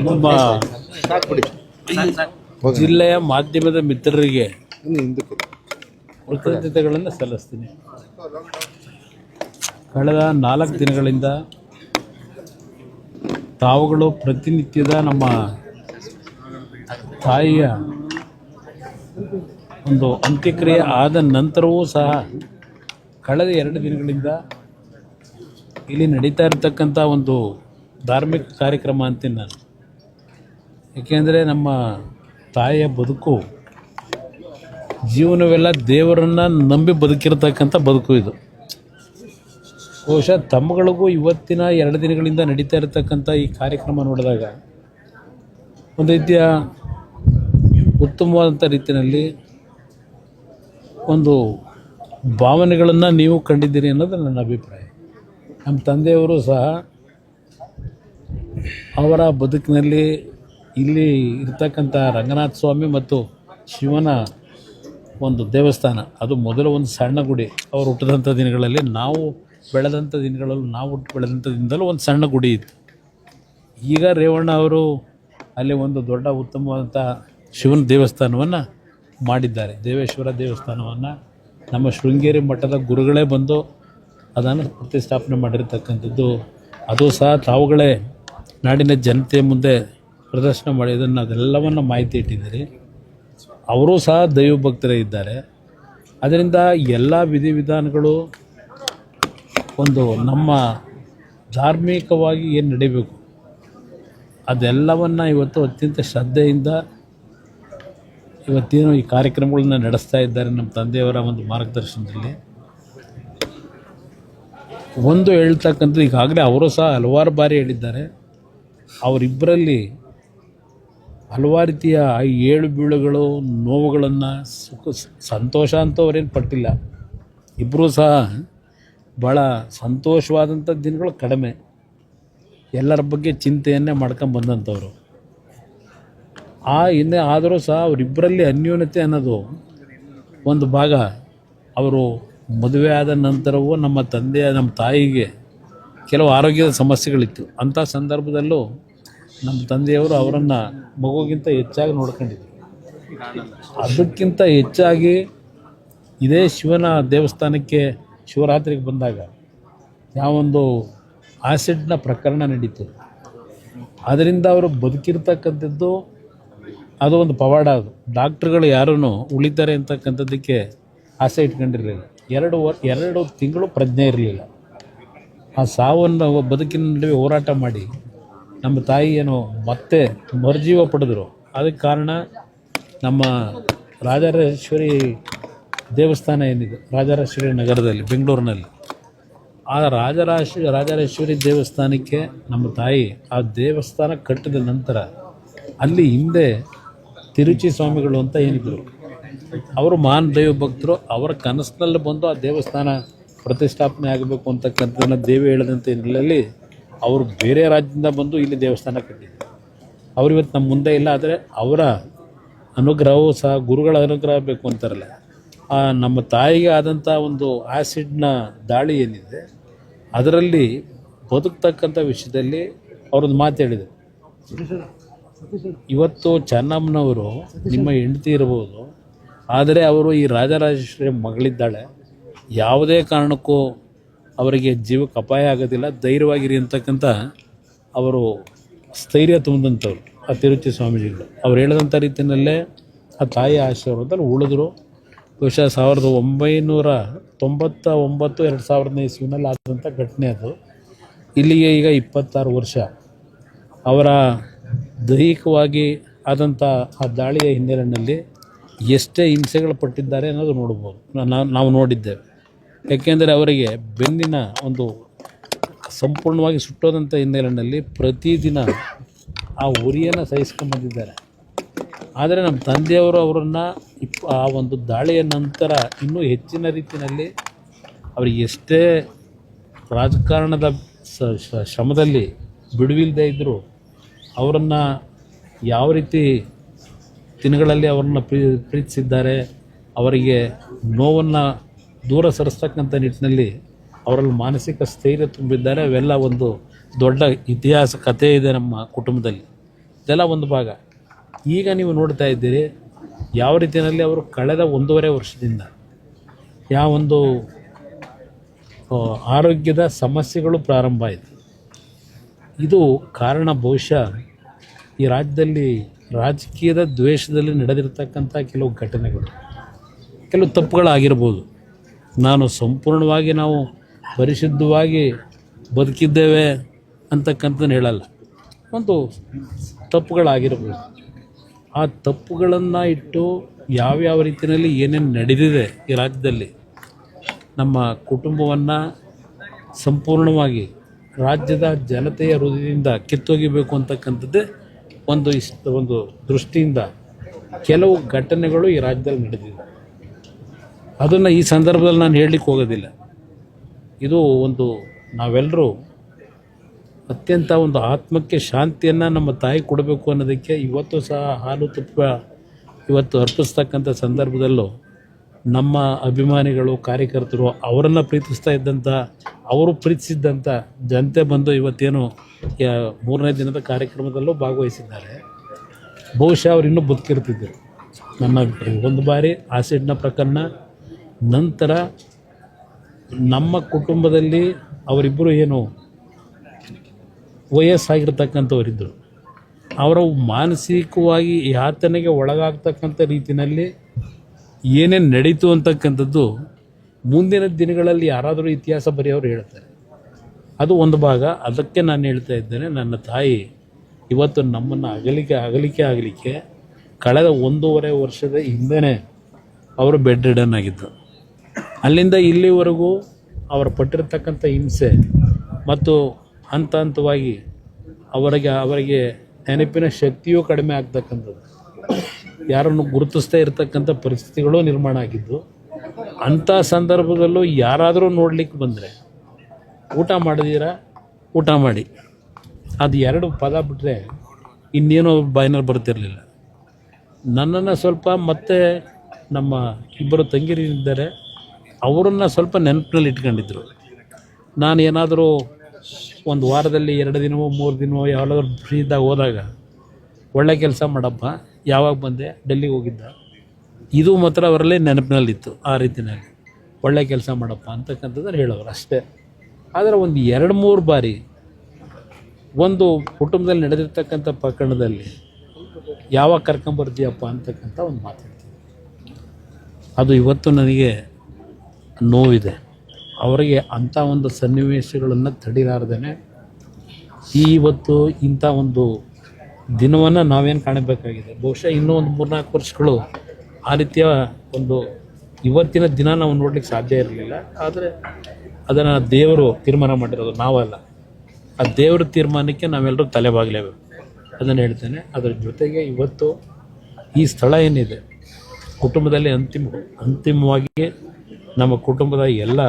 ನಮ್ಮ ಜಿಲ್ಲೆಯ ಮಾಧ್ಯಮದ ಮಿತ್ರರಿಗೆ ಕೃತಜ್ಞತೆಗಳನ್ನು ಸಲ್ಲಿಸ್ತೀನಿ. ಕಳೆದ 4 ದಿನಗಳಿಂದ ತಾವುಗಳು ಪ್ರತಿನಿತ್ಯದ ನಮ್ಮ ತಾಯಿಯ ಒಂದು ಅಂತ್ಯಕ್ರಿಯೆ ಆದ ನಂತರವೂ ಸಹ ಕಳೆದ 2 ದಿನಗಳಿಂದ ಇಲ್ಲಿ ನಡೀತಾ ಇರತಕ್ಕಂಥ ಒಂದು ಧಾರ್ಮಿಕ ಕಾರ್ಯಕ್ರಮ ಅಂತೀನಿ ನಾನು. ಏಕೆಂದರೆ ನಮ್ಮ ತಾಯಿಯ ಬದುಕು ಜೀವನವೆಲ್ಲ ದೇವರನ್ನು ನಂಬಿ ಬದುಕಿರತಕ್ಕಂಥ ಬದುಕು ಇದು. ಬಹುಶಃ ತಮ್ಮಗಳಿಗೂ ಇವತ್ತಿನ 2 ದಿನಗಳಿಂದ ನಡೀತಾ ಇರತಕ್ಕಂಥ ಈ ಕಾರ್ಯಕ್ರಮ ನೋಡಿದಾಗ ಒಂದು ರೀತಿಯ ಉತ್ತಮವಾದಂಥ ರೀತಿಯಲ್ಲಿ ಒಂದು ಭಾವನೆಗಳನ್ನು ನೀವು ಕಂಡಿದ್ದೀರಿ ಅನ್ನೋದು ನನ್ನ ಅಭಿಪ್ರಾಯ. ನಮ್ಮ ತಂದೆಯವರು ಸಹ ಅವರ ಬದುಕಿನಲ್ಲಿ ಇಲ್ಲಿ ಇರ್ತಕ್ಕಂಥ ರಂಗನಾಥ ಸ್ವಾಮಿ ಮತ್ತು ಶಿವನ ಒಂದು ದೇವಸ್ಥಾನ, ಅದು ಮೊದಲು ಒಂದು ಸಣ್ಣ ಗುಡಿ. ಅವರು ಹುಟ್ಟಿದಂಥ ದಿನಗಳಲ್ಲಿ ನಾವು ಬೆಳೆದಂಥ ದಿನದಲ್ಲೂ ಒಂದು ಸಣ್ಣ ಗುಡಿ ಇತ್ತು. ಈಗ ರೇವಣ್ಣ ಅವರು ಅಲ್ಲಿ ಒಂದು ದೊಡ್ಡ ಉತ್ತಮವಾದಂಥ ಶಿವನ ದೇವಸ್ಥಾನವನ್ನು ಮಾಡಿದ್ದಾರೆ. ದೇವೇಶ್ವರ ದೇವಸ್ಥಾನವನ್ನು ನಮ್ಮ ಶೃಂಗೇರಿ ಮಠದ ಗುರುಗಳೇ ಬಂದು ಅದನ್ನು ಪ್ರತಿಷ್ಠಾಪನೆ ಮಾಡಿರ್ತಕ್ಕಂಥದ್ದು. ಅದು ಸಹ ತಾವುಗಳೇ ನಾಡಿನ ಜನತೆ ಮುಂದೆ ಪ್ರದರ್ಶನ ಮಾಡಿ ಅದೆಲ್ಲವನ್ನು ಮಾಹಿತಿ ಇಟ್ಟಿದ್ದೀರಿ. ಅವರೂ ಸಹ ದೈವಭಕ್ತರೇ ಇದ್ದಾರೆ. ಅದರಿಂದ ಎಲ್ಲ ವಿಧಿವಿಧಾನಗಳು ಒಂದು ನಮ್ಮ ಧಾರ್ಮಿಕವಾಗಿ ಏನು ನಡೀಬೇಕು ಅದೆಲ್ಲವನ್ನು ಇವತ್ತು ಅತ್ಯಂತ ಶ್ರದ್ಧೆಯಿಂದ ಇವತ್ತೇನು ಈ ಕಾರ್ಯಕ್ರಮಗಳನ್ನ ನಡೆಸ್ತಾ ಇದ್ದಾರೆ ನಮ್ಮ ತಂದೆಯವರ ಒಂದು ಮಾರ್ಗದರ್ಶನದಲ್ಲಿ. ಒಂದು ಹೇಳ್ತಕ್ಕಂಥದ್ದು, ಈಗಾಗಲೇ ಅವರು ಸಹ ಹಲವಾರು ಬಾರಿ ಹೇಳಿದ್ದಾರೆ, ಅವರಿಬ್ಬರಲ್ಲಿ ಹಲವಾರು ರೀತಿಯ ಏಳು ಬೀಳುಗಳು ನೋವುಗಳನ್ನು ಸಂತೋಷ ಅಂತ ಅವರೇನು ಪಟ್ಟಿಲ್ಲ. ಇಬ್ಬರೂ ಸಹ ಭಾಳ ಸಂತೋಷವಾದಂಥ ದಿನಗಳು ಕಡಿಮೆ, ಎಲ್ಲರ ಬಗ್ಗೆ ಚಿಂತೆಯನ್ನೇ ಮಾಡ್ಕೊಂಡು ಬಂದಂಥವ್ರು. ಹಿಂದೆ ಆದರೂ ಸಹ ಅವರಿಬ್ಬರಲ್ಲಿ ಅನ್ಯೋನ್ಯತೆ ಅನ್ನೋದು ಒಂದು ಭಾಗ. ಅವರು ಮದುವೆ ಆದ ನಂತರವೂ ನಮ್ಮ ತಾಯಿಗೆ ಕೆಲವು ಆರೋಗ್ಯದ ಸಮಸ್ಯೆಗಳಿತ್ತು. ಅಂಥ ಸಂದರ್ಭದಲ್ಲೂ ನಮ್ಮ ತಂದೆಯವರು ಅವರನ್ನು ಮಗುಗಿಂತ ಹೆಚ್ಚಾಗಿ ನೋಡ್ಕೊಂಡಿದ್ರು. ಅದಕ್ಕಿಂತ ಹೆಚ್ಚಾಗಿ ಇದೇ ಶಿವನ ದೇವಸ್ಥಾನಕ್ಕೆ ಶಿವರಾತ್ರಿಗೆ ಬಂದಾಗ ಯಾವೊಂದು ಆಸಿಡ್ನ ಪ್ರಕರಣ ನಡೀತು, ಅದರಿಂದ ಅವರು ಬದುಕಿರ್ತಕ್ಕಂಥದ್ದು ಅದು ಒಂದು ಪವಾಡ. ಅದು ಡಾಕ್ಟ್ರುಗಳು ಯಾರೂ ಉಳಿತಾರೆ ಅಂತಕ್ಕಂಥದ್ದಕ್ಕೆ ಆಸೆ ಇಟ್ಕೊಂಡಿರಲಿಲ್ಲ. 2 ತಿಂಗಳು ಪ್ರಜ್ಞೆ ಇರಲಿಲ್ಲ. ಆ ಸಾವನ್ನು ಬದುಕಿನ ನಡುವೆ ಹೋರಾಟ ಮಾಡಿ ನಮ್ಮ ತಾಯಿ ಏನು ಮತ್ತೆ ಮರುಜೀವ ಪಡೆದರು. ಅದಕ್ಕೆ ಕಾರಣ ನಮ್ಮ ರಾಜರಾಜೇಶ್ವರಿ ದೇವಸ್ಥಾನ ಏನಿದೆ, ರಾಜರಾಜೇಶ್ವರಿ ನಗರದಲ್ಲಿ ಬೆಂಗಳೂರಿನಲ್ಲಿ, ಆ ರಾಜರಾಜೇಶ್ವರಿ ದೇವಸ್ಥಾನಕ್ಕೆ ನಮ್ಮ ತಾಯಿ ಆ ದೇವಸ್ಥಾನ ಕಟ್ಟಿದ ನಂತರ ಅಲ್ಲಿ ಹಿಂದೆ ತಿರುಚಿ ಸ್ವಾಮಿಗಳು ಅಂತ ಏನಿದ್ರು, ಅವರು ಮಹಾನ್ ದೈವ ಭಕ್ತರು. ಅವರ ಕನಸಿನಲ್ಲಿ ಬಂದು ಆ ದೇವಸ್ಥಾನ ಪ್ರತಿಷ್ಠಾಪನೆ ಆಗಬೇಕು ಅಂತಕ್ಕಂಥದ್ದನ್ನು ದೇವಿ ಹೇಳಿದಂಥ ಹಿನ್ನೆಲೆಯಲ್ಲಿ ಅವರು ಬೇರೆ ರಾಜ್ಯದಿಂದ ಬಂದು ಇಲ್ಲಿ ದೇವಸ್ಥಾನ ಕಟ್ಟಿದ್ರು. ಅವರು ಇವತ್ತು ನಮ್ಮ ಮುಂದೆ ಇಲ್ಲ. ಆದರೆ ಅವರ ಅನುಗ್ರಹವೂ ಸಹ ಗುರುಗಳ ಅನುಗ್ರಹ ಬೇಕು ಅಂತಾರಲ್ಲ, ನಮ್ಮ ತಾಯಿಗೆ ಆದಂಥ ಒಂದು ಆ್ಯಸಿಡ್ನ ದಾಳಿ ಏನಿದೆ ಅದರಲ್ಲಿ ಬದುಕ್ತಕ್ಕಂಥ ವಿಷಯದಲ್ಲಿ ಅವರೊಂದು ಮಾತು ಹೇಳಿದರು. ಇವತ್ತು ಚೆನ್ನಮ್ಮನವರು ನಿಮ್ಮ ಹೆಂಡತಿ ಇರ್ಬೋದು, ಆದರೆ ಅವರು ಈ ರಾಜರಾಜೇಶ್ವರಿ ಮಗಳಿದ್ದಾಳೆ, ಯಾವುದೇ ಕಾರಣಕ್ಕೂ ಅವರಿಗೆ ಜೀವಕ್ಕೆ ಅಪಾಯ ಆಗೋದಿಲ್ಲ, ಧೈರ್ಯವಾಗಿರಿ ಅಂತಕ್ಕಂಥ ಅವರು ಸ್ಥೈರ್ಯ ತುಂಬಿದಂಥವ್ರು ಆ ತಿರುಚಿ ಸ್ವಾಮೀಜಿಗಳು. ಅವ್ರು ಹೇಳಿದಂಥ ರೀತಿಯಲ್ಲೇ ಆ ತಾಯಿ ಆಶೀರ್ವಾದದಲ್ಲಿ ಉಳಿದ್ರು. ಬಹುಶಃ 1999 2000ನೇ ಇಸ್ವಿನಲ್ಲಿ ಆದಂಥ ಘಟನೆ ಅದು. ಇಲ್ಲಿಗೆ ಈಗ 26 ವರ್ಷ. ಅವರ ದೈಹಿಕವಾಗಿ ಆದಂಥ ಆ ದಾಳಿಯ ಹಿನ್ನೆಲೆಯಲ್ಲಿ ಎಷ್ಟೇ ಹಿಂಸೆಗಳು ಪಟ್ಟಿದ್ದಾರೆ ಅನ್ನೋದು ನೋಡ್ಬೋದು, ನಾವು ನೋಡಿದ್ದೇವೆ. ಏಕೆಂದರೆ ಅವರಿಗೆ ಬೆನ್ನಿನ ಒಂದು ಸಂಪೂರ್ಣವಾಗಿ ಸುಟ್ಟೋದಂಥ ಹಿನ್ನೆಲೆಯಲ್ಲಿ ಪ್ರತಿದಿನ ಆ ಉರಿಯನ್ನು ಸಹಿಸ್ಕೊಂಡ್ಬಂದಿದ್ದಾರೆ. ಆದರೆ ನಮ್ಮ ತಂದೆಯವರು ಅವರನ್ನು ಆ ಒಂದು ದಾಳಿಯ ನಂತರ ಇನ್ನೂ ಹೆಚ್ಚಿನ ರೀತಿಯಲ್ಲಿ ಅವರಿಗೆ ಎಷ್ಟೇ ರಾಜಕಾರಣದ ಶ್ರಮದಲ್ಲಿ ಬಿಡುವಿಲ್ಲದೆ ಇದ್ದರೂ ಅವರನ್ನು ಯಾವ ರೀತಿ ದಿನಗಳಲ್ಲಿ ಅವರನ್ನು ಪ್ರೀತಿಸಿದ್ದಾರೆ, ಅವರಿಗೆ ನೋವನ್ನು ದೂರ ಸರಿಸ್ತಕ್ಕಂಥ ನಿಟ್ಟಿನಲ್ಲಿ ಅವರಲ್ಲಿ ಮಾನಸಿಕ ಸ್ಥೈರ್ಯ ತುಂಬಿದ್ದಾರೆ. ಅವೆಲ್ಲ ಒಂದು ದೊಡ್ಡ ಇತಿಹಾಸ ಕಥೆ ಇದೆ ನಮ್ಮ ಕುಟುಂಬದಲ್ಲಿ. ಇದೆಲ್ಲ ಒಂದು ಭಾಗ. ಈಗ ನೀವು ನೋಡ್ತಾ ಇದ್ದೀರಿ ಯಾವ ರೀತಿಯಲ್ಲಿ ಅವರು ಕಳೆದ 1.5 ವರ್ಷದಿಂದ ಯಾವೊಂದು ಆರೋಗ್ಯದ ಸಮಸ್ಯೆಗಳು ಪ್ರಾರಂಭ ಆಯಿತು. ಇದು ಕಾರಣ ಬಹುಶಃ ಈ ರಾಜ್ಯದಲ್ಲಿ ರಾಜಕೀಯದ ದ್ವೇಷದಲ್ಲಿ ನಡೆದಿರ್ತಕ್ಕಂಥ ಕೆಲವು ಘಟನೆಗಳು, ಕೆಲವು ತಪ್ಪುಗಳಾಗಿರ್ಬೋದು. ನಾನು ಸಂಪೂರ್ಣವಾಗಿ ನಾವು ಪರಿಶುದ್ಧವಾಗಿ ಬದುಕಿದ್ದೇವೆ ಅಂತಕ್ಕಂಥದ್ದು ಹೇಳಲ್ಲ, ಒಂದು ತಪ್ಪುಗಳಾಗಿರ್ಬೋದು. ಆ ತಪ್ಪುಗಳನ್ನು ಇಟ್ಟು ಯಾವ್ಯಾವ ರೀತಿಯಲ್ಲಿ ಏನೇನು ನಡೆದಿದೆ ಈ ರಾಜ್ಯದಲ್ಲಿ ನಮ್ಮ ಕುಟುಂಬವನ್ನು ಸಂಪೂರ್ಣವಾಗಿ ರಾಜ್ಯದ ಜನತೆಯ ಹೃದಯದಿಂದ ಕಿತ್ತೊಗಿಬೇಕು ಅಂತಕ್ಕಂಥದ್ದೇ ಒಂದು ದೃಷ್ಟಿಯಿಂದ ಕೆಲವು ಘಟನೆಗಳು ಈ ರಾಜ್ಯದಲ್ಲಿ ನಡೆದಿದೆ. ಅದನ್ನು ಈ ಸಂದರ್ಭದಲ್ಲಿ ನಾನು ಹೇಳಲಿಕ್ಕೆ ಹೋಗೋದಿಲ್ಲ. ಇದು ನಾವೆಲ್ಲರೂ ಅತ್ಯಂತ ಒಂದು ಆತ್ಮಕ್ಕೆ ಶಾಂತಿಯನ್ನು ನಮ್ಮ ತಾಯಿ ಕೊಡಬೇಕು ಅನ್ನೋದಕ್ಕೆ ಇವತ್ತು ಸಹ ಹಾಲು ತುಪ್ಪ ಇವತ್ತು ಅರ್ಪಿಸ್ತಕ್ಕಂಥ ಸಂದರ್ಭದಲ್ಲೂ ನಮ್ಮ ಅಭಿಮಾನಿಗಳು, ಕಾರ್ಯಕರ್ತರು, ಅವರನ್ನು ಪ್ರೀತಿಸ್ತಾ ಇದ್ದಂಥ, ಅವರು ಪ್ರೀತಿಸಿದ್ದಂಥ ಜನತೆ ಬಂದು ಇವತ್ತೇನು 3ನೇ ದಿನದ ಕಾರ್ಯಕ್ರಮದಲ್ಲೂ ಭಾಗವಹಿಸಿದ್ದಾರೆ. ಬಹುಶಃ ಅವರು ಇನ್ನೂ ಬದುಕಿರ್ತಿದ್ದರು ನನ್ನ ಅಭಿಪ್ರಾಯ. ಒಂದು ಬಾರಿ ಆಸಿಡ್ನ ಪ್ರಕರಣ ನಂತರ ನಮ್ಮ ಕುಟುಂಬದಲ್ಲಿ ಅವರಿಬ್ಬರು ಏನು ವಯಸ್ಸಾಗಿರ್ತಕ್ಕಂಥವರಿದ್ದರು, ಅವರ ಮಾನಸಿಕವಾಗಿ ಯಾತನೆಗೆ ಒಳಗಾಗ್ತಕ್ಕಂಥ ರೀತಿಯಲ್ಲಿ ಏನೇನು ನಡೀತು ಅಂತಕ್ಕಂಥದ್ದು ಮುಂದಿನ ದಿನಗಳಲ್ಲಿ ಯಾರಾದರೂ ಇತಿಹಾಸ ಬರೆಯೋರು ಹೇಳ್ತಾರೆ. ಅದು ಒಂದು ಭಾಗ. ಅದಕ್ಕೆ ನಾನು ಹೇಳ್ತಾ ಇದ್ದೇನೆ, ನನ್ನ ತಾಯಿ ಇವತ್ತು ನಮ್ಮನ್ನು ಅಗಲಿಕೆ ಕಳೆದ 1.5 ವರ್ಷದ ಹಿಂದೆ ಅವರು ಬೆಡ್ ರಿಡನ್ ಆಗಿದ್ದು. ಅಲ್ಲಿಂದ ಇಲ್ಲಿವರೆಗೂ ಅವರು ಪಟ್ಟಿರ್ತಕ್ಕಂಥ ಹಿಂಸೆ ಮತ್ತು ಹಂತ ಹಂತವಾಗಿ ಅವರಿಗೆ ನೆನಪಿನ ಶಕ್ತಿಯೂ ಕಡಿಮೆ ಆಗ್ತಕ್ಕಂಥದ್ದು, ಯಾರನ್ನು ಗುರುತಿಸ್ತಾ ಇರತಕ್ಕಂಥ ಪರಿಸ್ಥಿತಿಗಳು ನಿರ್ಮಾಣ ಆಗಿದ್ದು. ಅಂಥ ಸಂದರ್ಭದಲ್ಲೂ ಯಾರಾದರೂ ನೋಡ್ಲಿಕ್ಕೆ ಬಂದರೆ ಊಟ ಮಾಡಿದ್ದೀರಾ, ಊಟ ಮಾಡಿ, ಅದು 2 ಪದ ಬಿಟ್ಟರೆ ಇನ್ನೇನೋ ಬಾಯಿನಲ್ಲಿ ಬರ್ತಿರಲಿಲ್ಲ. ನನ್ನನ್ನು ಸ್ವಲ್ಪ ಮತ್ತೆ ನಮ್ಮ ಇಬ್ಬರು ತಂಗಿರಿದ್ದಾರೆ, ಅವರನ್ನು ಸ್ವಲ್ಪ ನೆನಪಿನಲ್ಲಿ ಇಟ್ಕೊಂಡಿದ್ರು. ನಾನು ಏನಾದರೂ ಒಂದು ವಾರದಲ್ಲಿ 2 ದಿನವೋ 3 ದಿನವೋ ಯಾವಾಗಾದ್ರೂ ಫ್ರೀ ಇದ್ದಾಗ ಹೋದಾಗ, ಒಳ್ಳೆ ಕೆಲಸ ಮಾಡಪ್ಪ, ಯಾವಾಗ ಬಂದೆ, ಡೆಲ್ಲಿಗೆ ಹೋಗಿದ್ದ, ಇದು ಮಾತ್ರ ಅವರಲ್ಲೇ ನೆನಪಿನಲ್ಲಿತ್ತು. ಆ ರೀತಿಯಲ್ಲಿ ಒಳ್ಳೆ ಕೆಲಸ ಮಾಡಪ್ಪ ಅಂತಕ್ಕಂಥದ್ದನ್ನು ಹೇಳೋರು ಅಷ್ಟೇ. ಆದರೆ ಒಂದು 2-3 ಬಾರಿ ಒಂದು ಕುಟುಂಬದಲ್ಲಿ ನಡೆದಿರ್ತಕ್ಕಂಥ ಪ್ರಕರಣದಲ್ಲಿ ಯಾವಾಗ ಕರ್ಕೊಂಬರ್ತೀಯಪ್ಪ ಅಂತಕ್ಕಂಥ ಒಂದು ಮಾತಾಡ್ತೀವಿ. ಅದು ಇವತ್ತು ನನಗೆ ನೋವಿದೆ. ಅವರಿಗೆ ಅಂಥ ಒಂದು ಸನ್ನಿವೇಶಗಳನ್ನು ತಡಿಲಾರ್ದೇ ಇವತ್ತು ಇಂಥ ಒಂದು ದಿನವನ್ನು ನಾವೇನು ಕಾಣಬೇಕಾಗಿದೆ. ಬಹುಶಃ ಇನ್ನೂ ಒಂದು 3-4 ವರ್ಷಗಳು ಆ ರೀತಿಯ ಇವತ್ತಿನ ದಿನ ನಾವು ನೋಡ್ಲಿಕ್ಕೆ ಸಾಧ್ಯ ಇರಲಿಲ್ಲ. ಆದರೆ ಅದನ್ನು ದೇವರು ತೀರ್ಮಾನ ಮಾಡಿರೋದು, ನಾವಲ್ಲ. ಆ ದೇವರ ತೀರ್ಮಾನಕ್ಕೆ ನಾವೆಲ್ಲರೂ ತಲೆಬಾಗಲೇಬೇಕು, ಅದನ್ನು ಹೇಳ್ತೇನೆ. ಅದರ ಜೊತೆಗೆ ಇವತ್ತು ಈ ಸ್ಥಳ ಏನಿದೆ, ಕುಟುಂಬದಲ್ಲಿ ಅಂತಿಮವಾಗಿ ನಮ್ಮ ಕುಟುಂಬದ ಎಲ್ಲ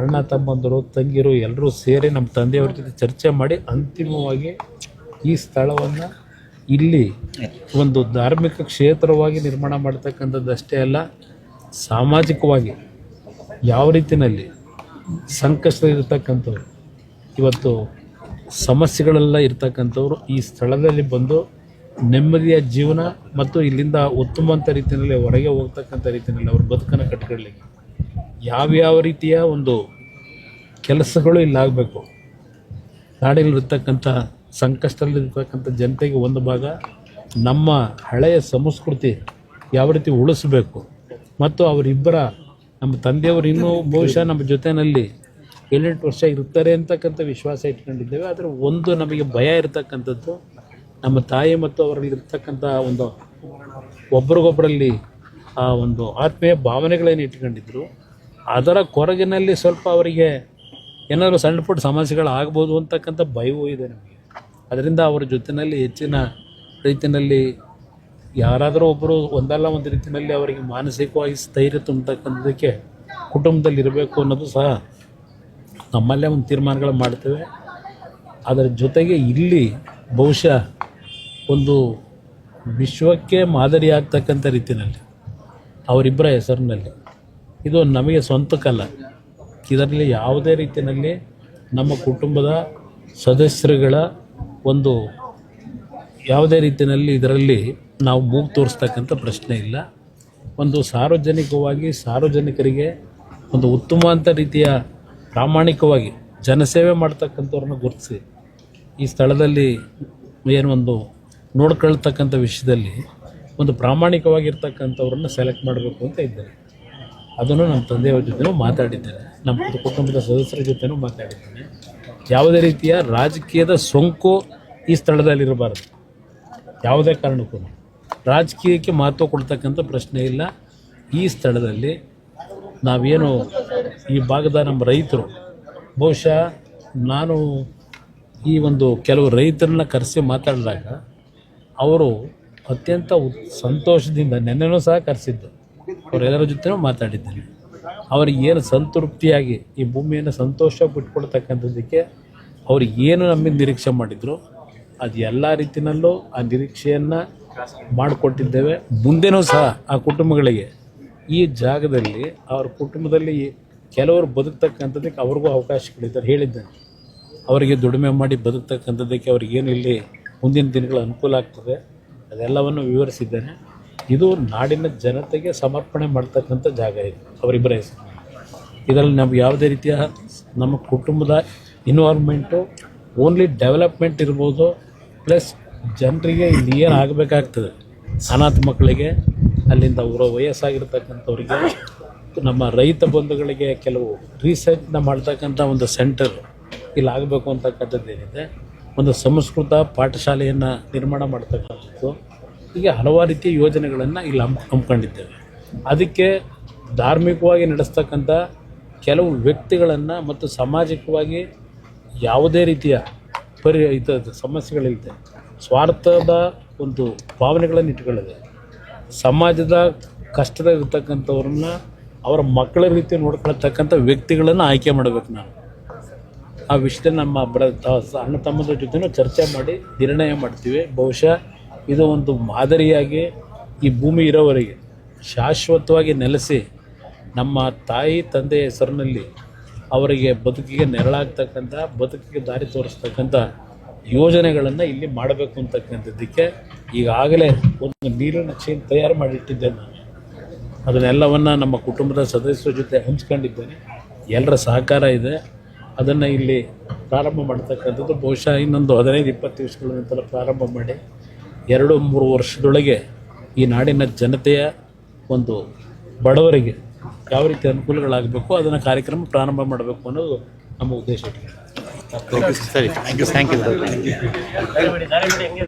ಅಣ್ಣ ತಮ್ಮಂದರು, ತಂಗಿರು ಎಲ್ಲರೂ ಸೇರಿ ನಮ್ಮ ತಂದೆಯವ್ರ ಜೊತೆ ಚರ್ಚೆ ಮಾಡಿ ಅಂತಿಮವಾಗಿ ಈ ಸ್ಥಳವನ್ನು ಇಲ್ಲಿ ಒಂದು ಧಾರ್ಮಿಕ ಕ್ಷೇತ್ರವಾಗಿ ನಿರ್ಮಾಣ ಮಾಡ್ತಕ್ಕಂಥದ್ದಷ್ಟೇ ಅಲ್ಲ, ಸಾಮಾಜಿಕವಾಗಿ ಯಾವ ರೀತಿಯಲ್ಲಿ ಸಂಕಷ್ಟದಲ್ಲಿರ್ತಕ್ಕಂಥವ್ರು, ಇವತ್ತು ಸಮಸ್ಯೆಗಳೆಲ್ಲ ಇರ್ತಕ್ಕಂಥವ್ರು ಈ ಸ್ಥಳದಲ್ಲಿ ಬಂದು ನೆಮ್ಮದಿಯ ಜೀವನ ಮತ್ತು ಇಲ್ಲಿಂದ ಉತ್ತಮವಂತ ರೀತಿಯಲ್ಲಿ ಹೊರಗೆ ಹೋಗ್ತಕ್ಕಂಥ ರೀತಿಯಲ್ಲಿ ಅವ್ರ ಬದುಕನ್ನು ಕಟ್ಕೊಳ್ಳಿಕ್ಕೆ ಯಾವ್ಯಾವ ರೀತಿಯ ಒಂದು ಕೆಲಸಗಳು ಇಲ್ಲಾಗಬೇಕು. ನಾಡಿನಲ್ಲಿರ್ತಕ್ಕಂಥ ಸಂಕಷ್ಟದಲ್ಲಿರ್ತಕ್ಕಂಥ ಜನತೆಗೆ ಒಂದು ಭಾಗ ನಮ್ಮ ಹಳೆಯ ಸಂಸ್ಕೃತಿ ಯಾವ ರೀತಿ ಉಳಿಸಬೇಕು ಮತ್ತು ಅವರಿಬ್ಬರ ನಮ್ಮ ತಂದೆಯವರು ಇನ್ನೂ ಬಹುಶಃ ನಮ್ಮ ಜೊತೆಯಲ್ಲಿ 7-8 ವರ್ಷ ಇರ್ತಾರೆ ಅಂತಕ್ಕಂಥ ವಿಶ್ವಾಸ ಇಟ್ಕೊಂಡಿದ್ದೇವೆ. ಆದರೆ ಒಂದು ನಮಗೆ ಭಯ ಇರತಕ್ಕಂಥದ್ದು, ನಮ್ಮ ತಾಯಿ ಮತ್ತು ಅವರಲ್ಲಿರ್ತಕ್ಕಂಥ ಒಂದು ಒಬ್ರಿಗೊಬ್ಬರಲ್ಲಿ ಆ ಒಂದು ಆತ್ಮೀಯ ಭಾವನೆಗಳೇನು ಇಟ್ಕೊಂಡಿದ್ರು, ಅದರ ಕೊರಗಿನಲ್ಲಿ ಸ್ವಲ್ಪ ಅವರಿಗೆ ಏನಾದರೂ ಸಣ್ಣ ಪುಟ್ಟ ಸಮಸ್ಯೆಗಳಾಗ್ಬೋದು ಅಂತಕ್ಕಂಥ ಭಯವೂ ಇದೆ ನಮಗೆ. ಅದರಿಂದ ಅವರ ಜೊತೆಯಲ್ಲಿ ಹೆಚ್ಚಿನ ರೀತಿಯಲ್ಲಿ ಯಾರಾದರೂ ಒಬ್ಬರು ಒಂದಲ್ಲ ಒಂದು ರೀತಿಯಲ್ಲಿ ಅವರಿಗೆ ಮಾನಸಿಕವಾಗಿ ಸ್ಥೈರ್ಯ ತುಂಬತಕ್ಕಂಥದ್ದಕ್ಕೆ ಕುಟುಂಬದಲ್ಲಿ ಇರಬೇಕು ಅನ್ನೋದು ಸಹ ನಮ್ಮಲ್ಲೇ ಒಂದು ತೀರ್ಮಾನಗಳು ಮಾಡ್ತೇವೆ. ಅದರ ಜೊತೆಗೆ ಇಲ್ಲಿ ಬಹುಶಃ ಒಂದು ವಿಶ್ವಕ್ಕೆ ಮಾದರಿಯಾಗ್ತಕ್ಕಂಥ ರೀತಿಯಲ್ಲಿ ಅವರಿಬ್ಬರ ಹೆಸರಿನಲ್ಲಿ, ಇದು ನಮಗೆ ಸ್ವಂತಕ್ಕಲ್ಲ, ಇದರಲ್ಲಿ ಯಾವುದೇ ರೀತಿಯಲ್ಲಿ ನಮ್ಮ ಕುಟುಂಬದ ಸದಸ್ಯರುಗಳ ಒಂದು ಯಾವುದೇ ರೀತಿಯಲ್ಲಿ ಇದರಲ್ಲಿ ನಾವು ಮೂಗು ತೋರಿಸ್ತಕ್ಕಂಥ ಪ್ರಶ್ನೆ ಇಲ್ಲ. ಒಂದು ಸಾರ್ವಜನಿಕವಾಗಿ ಸಾರ್ವಜನಿಕರಿಗೆ ಒಂದು ಉತ್ತಮವಾದ ರೀತಿಯ ಪ್ರಾಮಾಣಿಕವಾಗಿ ಜನಸೇವೆ ಮಾಡ್ತಕ್ಕಂಥವ್ರನ್ನ ಗುರುತಿಸಿ ಈ ಸ್ಥಳದಲ್ಲಿ ಏನು ಒಂದು ನೋಡ್ಕೊಳ್ತಕ್ಕಂಥ ವಿಷಯದಲ್ಲಿ ಒಂದು ಪ್ರಾಮಾಣಿಕವಾಗಿರ್ತಕ್ಕಂಥವ್ರನ್ನ ಸೆಲೆಕ್ಟ್ ಮಾಡಬೇಕು ಅಂತ ಇದ್ದಾರೆ. ಅದನ್ನು ನಮ್ಮ ತಂದೆಯವ್ರ ಜೊತೆನೂ ಮಾತಾಡಿದ್ದೇನೆ, ನಮ್ಮ ಕುಟುಂಬದ ಸದಸ್ಯರ ಜೊತೆನೂ ಮಾತಾಡಿದ್ದೇನೆ. ಯಾವುದೇ ರೀತಿಯ ರಾಜಕೀಯದ ಸೋಂಕು ಈ ಸ್ಥಳದಲ್ಲಿರಬಾರದು. ಯಾವುದೇ ಕಾರಣಕ್ಕೂ ರಾಜಕೀಯಕ್ಕೆ ಮಹತ್ವ ಕೊಡ್ತಕ್ಕಂಥ ಪ್ರಶ್ನೆ ಇಲ್ಲ. ಈ ಸ್ಥಳದಲ್ಲಿ ನಾವೇನು ಈ ಭಾಗದ ನಮ್ಮ ರೈತರು, ಬಹುಶಃ ನಾನು ಈ ಒಂದು ಕೆಲವು ರೈತರನ್ನ ಕರೆಸಿ ಮಾತಾಡಿದಾಗ ಅವರು ಅತ್ಯಂತ ಸಂತೋಷದಿಂದ, ನೆನ್ನೆನೂ ಸಹ ಕರೆಸಿದ್ದು, ಅವರೆಲ್ಲರ ಜೊತೆನೂ ಮಾತಾಡಿದ್ದೇನೆ. ಅವ್ರಿಗೆ ಏನು ಸಂತೃಪ್ತಿಯಾಗಿ ಈ ಭೂಮಿಯನ್ನು ಸಂತೋಷ ಬಿಟ್ಕೊಳ್ತಕ್ಕಂಥದ್ದಕ್ಕೆ ಅವ್ರು ಏನು ನಮಗೆ ನಿರೀಕ್ಷೆ ಮಾಡಿದ್ರು ಅದು ಎಲ್ಲ ರೀತಿಯಲ್ಲೂ ಆ ನಿರೀಕ್ಷೆಯನ್ನು ಮಾಡಿಕೊಟ್ಟಿದ್ದೇವೆ. ಮುಂದೆನೂ ಸಹ ಆ ಕುಟುಂಬಗಳಿಗೆ ಈ ಜಾಗದಲ್ಲಿ ಅವ್ರ ಕುಟುಂಬದಲ್ಲಿ ಕೆಲವರು ಬದುಕ್ತಕ್ಕಂಥದ್ದಕ್ಕೆ ಅವ್ರಿಗೂ ಅವಕಾಶಗಳಿದ್ದಾರೆ ಹೇಳಿದ್ದೇನೆ. ಅವರಿಗೆ ದುಡಿಮೆ ಮಾಡಿ ಬದುಕ್ತಕ್ಕಂಥದ್ದಕ್ಕೆ ಅವ್ರಿಗೇನು ಇಲ್ಲಿ ಮುಂದಿನ ದಿನಗಳ ಅನುಕೂಲ ಆಗ್ತದೆ ಅದೆಲ್ಲವನ್ನು ವಿವರಿಸಿದ್ದೇನೆ. ಇದು ನಾಡಿನ ಜನತೆಗೆ ಸಮರ್ಪಣೆ ಮಾಡ್ತಕ್ಕಂಥ ಜಾಗ ಇದು, ಅವರಿಬ್ಬರ ಹೆಸರು. ಇದರಲ್ಲಿ ನಮ್ಗೆ ಯಾವುದೇ ರೀತಿಯ ನಮ್ಮ ಕುಟುಂಬದ ಇನ್ವಾಲ್ವ್ಮೆಂಟು ಓನ್ಲಿ ಡೆವಲಪ್ಮೆಂಟ್ ಇರ್ಬೋದು, ಪ್ಲಸ್ ಜನರಿಗೆ ಇಲ್ಲಿ ಏನು ಆಗಬೇಕಾಗ್ತದೆ, ಅನಾಥ ಮಕ್ಕಳಿಗೆ, ಅಲ್ಲಿಂದ ವಯಸ್ಸಾಗಿರ್ತಕ್ಕಂಥವ್ರಿಗೆ, ನಮ್ಮ ರೈತ ಬಂಧುಗಳಿಗೆ ಕೆಲವು ರಿಸರ್ಚ್ನ ಮಾಡ್ತಕ್ಕಂಥ ಒಂದು ಸೆಂಟರ್ ಇಲ್ಲಿ ಆಗಬೇಕು ಅಂತಕ್ಕಂಥದ್ದೇನಿದೆ. ಒಂದು ಸಂಸ್ಕೃತ ಪಾಠಶಾಲೆಯನ್ನು ನಿರ್ಮಾಣ ಮಾಡ್ತಕ್ಕಂಥದ್ದು, ಹೀಗೆ ಹಲವಾರು ರೀತಿಯ ಯೋಜನೆಗಳನ್ನು ಇಲ್ಲಿ ಹಮ್ಮಿಕೊಂಡಿದ್ದೇವೆ. ಅದಕ್ಕೆ ಧಾರ್ಮಿಕವಾಗಿ ನಡೆಸ್ತಕ್ಕಂಥ ಕೆಲವು ವ್ಯಕ್ತಿಗಳನ್ನು ಮತ್ತು ಸಾಮಾಜಿಕವಾಗಿ ಯಾವುದೇ ರೀತಿಯ ಸಮಸ್ಯೆಗಳಿಲ್ಲದೆ ಸ್ವಾರ್ಥದ ಒಂದು ಭಾವನೆಗಳನ್ನು ಇಟ್ಕೊಳ್ಳದೆ ಸಮಾಜದ ಕಷ್ಟದ ಇರ್ತಕ್ಕಂಥವ್ರನ್ನ ಅವರ ಮಕ್ಕಳ ರೀತಿ ನೋಡ್ಕೊಳ್ತಕ್ಕಂಥ ವ್ಯಕ್ತಿಗಳನ್ನು ಆಯ್ಕೆ ಮಾಡಬೇಕು. ನಾನು ಆ ವಿಷಯದಲ್ಲಿ ನಮ್ಮ ಅಣ್ಣ ತಮ್ಮದ ಜೊತೆನೂ ಚರ್ಚೆ ಮಾಡಿ ನಿರ್ಣಯ ಮಾಡ್ತೀವಿ. ಬಹುಶಃ ಇದು ಒಂದು ಮಾದರಿಯಾಗಿ ಈ ಭೂಮಿ ಇರೋವರೆಗೆ ಶಾಶ್ವತವಾಗಿ ನೆಲೆಸಿ ನಮ್ಮ ತಾಯಿ ತಂದೆಯ ಹೆಸರಿನಲ್ಲಿ ಅವರಿಗೆ ಬದುಕಿಗೆ ನೆರಳಾಗ್ತಕ್ಕಂಥ, ಬದುಕಿಗೆ ದಾರಿ ತೋರಿಸ್ತಕ್ಕಂಥ ಯೋಜನೆಗಳನ್ನು ಇಲ್ಲಿ ಮಾಡಬೇಕು ಅಂತಕ್ಕಂಥದ್ದಕ್ಕೆ ಈಗಾಗಲೇ ಒಂದು ನೀರಿನ ಚೇನ್ ತಯಾರು ಮಾಡಿಟ್ಟಿದ್ದೇನೆ ನಾನು. ಅದನ್ನೆಲ್ಲವನ್ನು ನಮ್ಮ ಕುಟುಂಬದ ಸದಸ್ಯರ ಜೊತೆ ಹಂಚ್ಕೊಂಡಿದ್ದೇನೆ. ಎಲ್ಲರ ಸಹಕಾರ ಇದೆ. ಅದನ್ನು ಇಲ್ಲಿ ಪ್ರಾರಂಭ ಮಾಡ್ತಕ್ಕಂಥದ್ದು ಬಹುಶಃ ಇನ್ನೊಂದು 15-20 ದಿವಸಗಳ ನಂತರ ಪ್ರಾರಂಭ ಮಾಡಿ 2-3 ವರ್ಷದೊಳಗೆ ಈ ನಾಡಿನ ಜನತೆಯ ಒಂದು ಬಡವರಿಗೆ ಯಾವ ರೀತಿ ಅನುಕೂಲಗಳಾಗಬೇಕು ಅದನ್ನು ಕಾರ್ಯಕ್ರಮ ಪ್ರಾರಂಭ ಮಾಡಬೇಕು ಅನ್ನೋದು ನಮ್ಮ ಉದ್ದೇಶ. ಸರಿ, ಥ್ಯಾಂಕ್ ಯು.